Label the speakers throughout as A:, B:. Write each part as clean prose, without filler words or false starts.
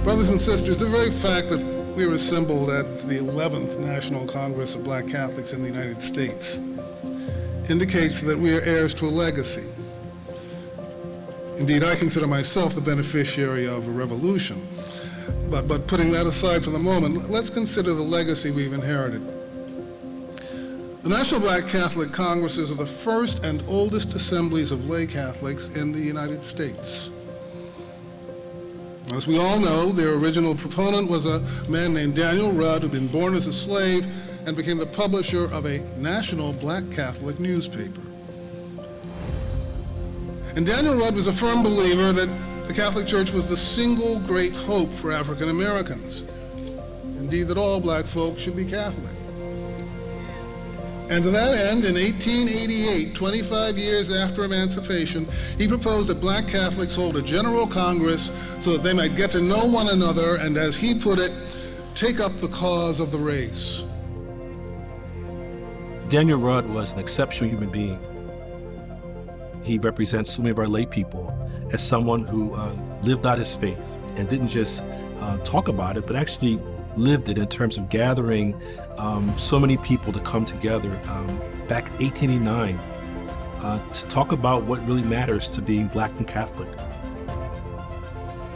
A: Brothers and sisters, the very fact that we are assembled at the 11th National Congress of Black Catholics in the United States indicates that we are heirs to a legacy. Indeed, I consider myself the beneficiary of a revolution. But putting that aside for the moment, let's consider the legacy we've inherited. The National Black Catholic Congresses are the first and oldest assemblies of lay Catholics in the United States. As we all know, their original proponent was a man named Daniel Rudd, who'd been born as a slave and became the publisher of a national Black Catholic newspaper. And Daniel Rudd was a firm believer that the Catholic Church was the single great hope for African Americans. Indeed, that all black folk should be Catholic. And to that end, in 1888, 25 years after emancipation, he proposed that black Catholics hold a general Congress so that they might get to know one another and, as he put it, take up the cause of the race.
B: Daniel Rudd was an exceptional human being. He represents so many of our lay people as someone who lived out his faith and didn't just talk about it, but actually lived it in terms of gathering so many people to come together back in 1889 to talk about what really matters to being Black and Catholic.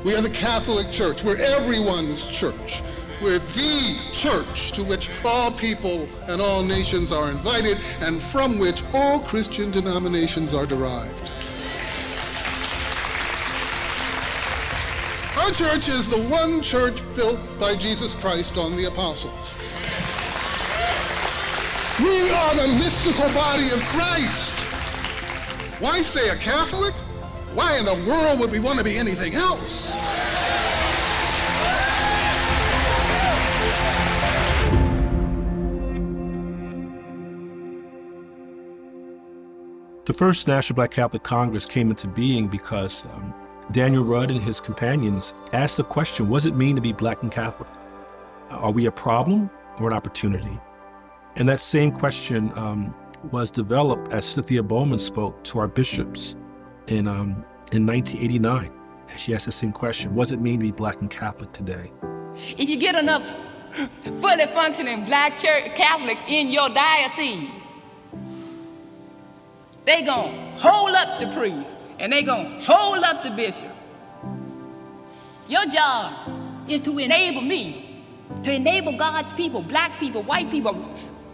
A: We are the Catholic Church. We're everyone's church. We're the church to which all people and all nations are invited and from which all Christian denominations are derived. Our church is the one church built by Jesus Christ on the apostles. We are the mystical body of Christ. Why stay a Catholic? Why in the world would we want to be anything else?
B: The first National Black Catholic Congress came into being because Daniel Rudd and his companions asked the question, what does it mean to be Black and Catholic? Are we a problem or an opportunity? And that same question was developed as Cynthia Bowman spoke to our bishops in 1989. And she asked the same question, what does it mean to be Black and Catholic today?
C: If you get enough fully functioning Black church Catholics in your diocese, they gonna hold up the priest and they gonna hold up the bishop. Your job is to enable me, to enable God's people, Black people, white people,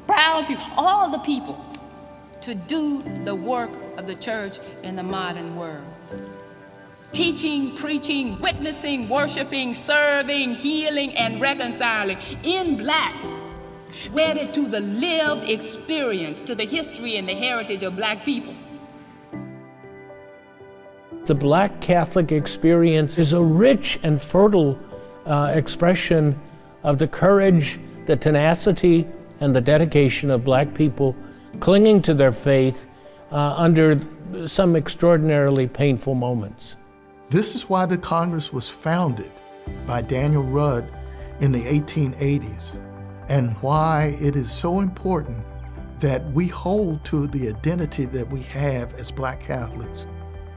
C: brown people, all the people, to do the work of the church in the modern world. Teaching, preaching, witnessing, worshiping, serving, healing, and reconciling in Black, wedded to the lived experience, to the history and the heritage of Black people.
D: The Black Catholic experience is a rich and fertile expression of the courage, the tenacity, and the dedication of Black people clinging to their faith under some extraordinarily painful moments.
E: This is why the Congress was founded by Daniel Rudd in the 1880s, and why it is so important that we hold to the identity that we have as Black Catholics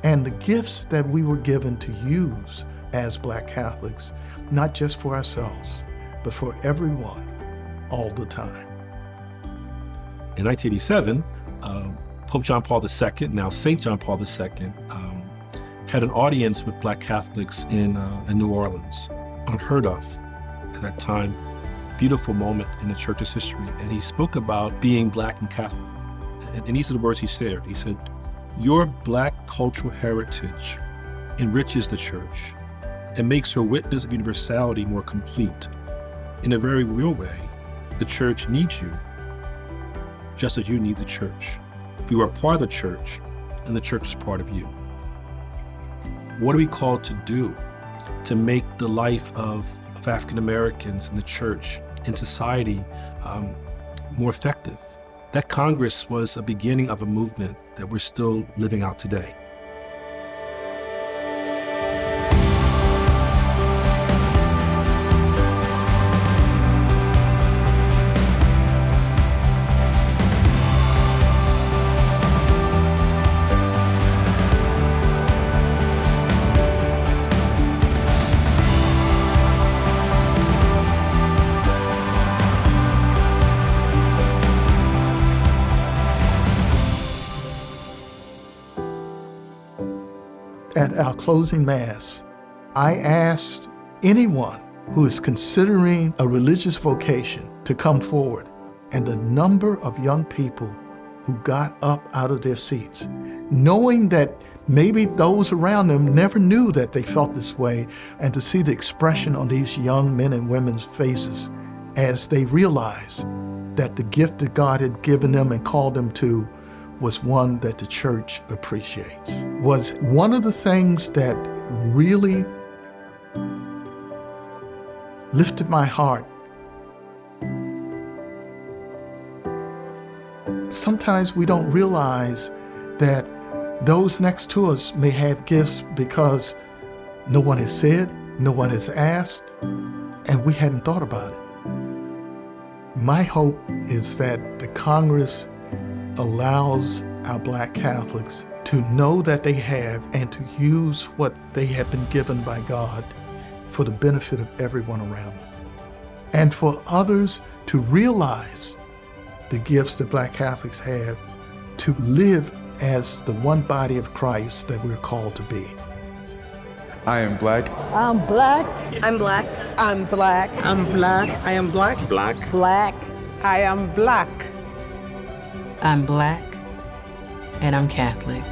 E: and the gifts that we were given to use as Black Catholics, not just for ourselves, but for everyone, all the time.
B: In 1987, Pope John Paul II, now St. John Paul II, had an audience with Black Catholics in New Orleans, unheard of at that time. Beautiful moment in the church's history. And he spoke about being Black and Catholic. And these are the words he said. He said, "Your Black cultural heritage enriches the church and makes her witness of universality more complete. In a very real way, the church needs you, just as you need the church. You are part of the church, and the church is part of you." What are we called to do to make the life of African Americans in the church, in society, more effective? That Congress was a beginning of a movement that we're still living out today.
E: at our closing Mass, I asked anyone who is considering a religious vocation to come forward, and the number of young people who got up out of their seats, knowing that maybe those around them never knew that they felt this way, and to see the expression on these young men and women's faces as they realized that the gift that God had given them and called them to was one that the church appreciates, was one of the things that really lifted my heart. Sometimes we don't realize that those next to us may have gifts because no one has said, no one has asked, and we hadn't thought about it. My hope is that the Congress allows our Black Catholics to know that they have and to use what they have been given by God for the benefit of everyone around them. And for others to realize the gifts that Black Catholics have to live as the one body of Christ that we're called to be.
F: I am Black.
G: I'm Black.
H: I'm Black.
G: I'm Black.
I: I'm Black. I am Black.
J: Black.
G: Black.
I: I am Black.
K: I'm Black, and I'm Catholic.